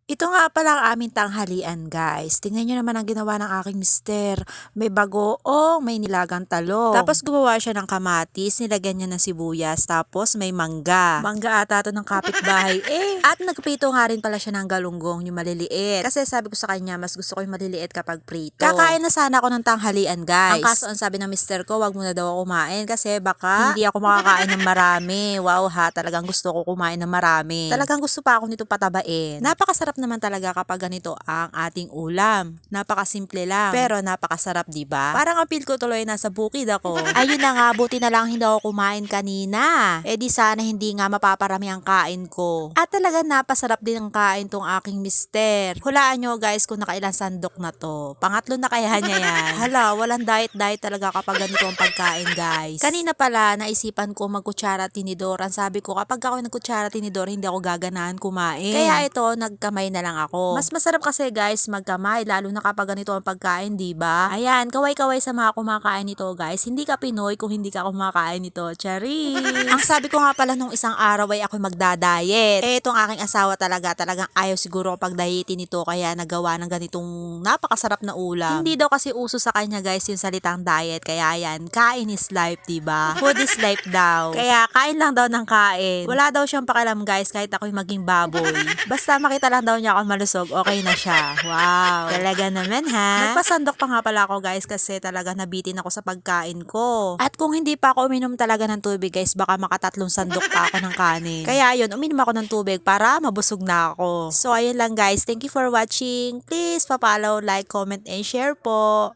Ito nga pala ang aming tanghalian guys. Tingnan nyo naman ang ginawa ng aking mister. May bagoong, may nilagang talong. Tapos gumawa siya ng kamatis, nilagyan niya ng sibuyas. Tapos may mangga. Mangga ata to ng kapitbahay At nagprito nga rin pala siya ng galunggong, yung maliliit. Kasi sabi ko sa kanya, mas gusto ko yung maliliit kapag prito. Kakain na sana ako ng tanghalian guys. Ang kaso ang sabi ng mister ko, wag muna daw ako kumain kasi baka hindi ako makakain ng marami. Wow ha, talagang gusto ko kumain ng marami. Talagang gusto pa ako nito patabain. Napakasarap naman talaga kapag ganito ang ating ulam. Napakasimple lang, pero napakasarap, di ba? Parang ang feel ko tuloy nasa bukid ako. Ayun na nga, buti na lang hindi ako kumain kanina. Di sana hindi nga mapaparami ang kain ko. At talaga napasarap din ang kain tong aking mister. Hulaan nyo guys kung nakailang sandok na to. Pangatlo na kaya niya yan. Hala, walang diet talaga kapag ganito ang pagkain guys. Kanina pala naisipan ko magkutsara at tinidor. Ang sabi ko kapag ako nagkutsara at tinidor hindi ako gaganahan kumain. Kaya ito nagkamay na lang ako. Mas masarap kasi guys magkamay lalo na kapag ganito ang pagkain, di ba? Ayan, kaway-kaway sa mga kumakain nito guys. Hindi ka Pinoy kung hindi ka kumakain nito. Charis! Ang sabi ko nga pala nung isang araw ay ako magda-diet. Itong aking asawa talagang ayaw siguro pag-dietin nito kaya nagawa ng ganitong napakasarap na ulam. Hindi daw kasi uso sa kanya guys yung salitang diet. Kaya yan, kain is life, di ba? Food is life daw. Kaya kain lang daw ng kain. Wala daw siyang pakialam guys kahit ako'y maging baboy. Basta makita lang daw niya ako malusog, okay na siya. Wow. Talaga naman ha. Nagpasandok pa nga pala ako guys kasi talaga nabitin ako sa pagkain ko. At kung hindi pa ako uminom talaga ng tubig guys, baka makatatlong sandok pa ako ng kanin. Kaya yun, uminom ako ng tubig para mabusog na ako. So ayun lang guys. Thank you for watching. Please pa-follow, like, comment, and share po.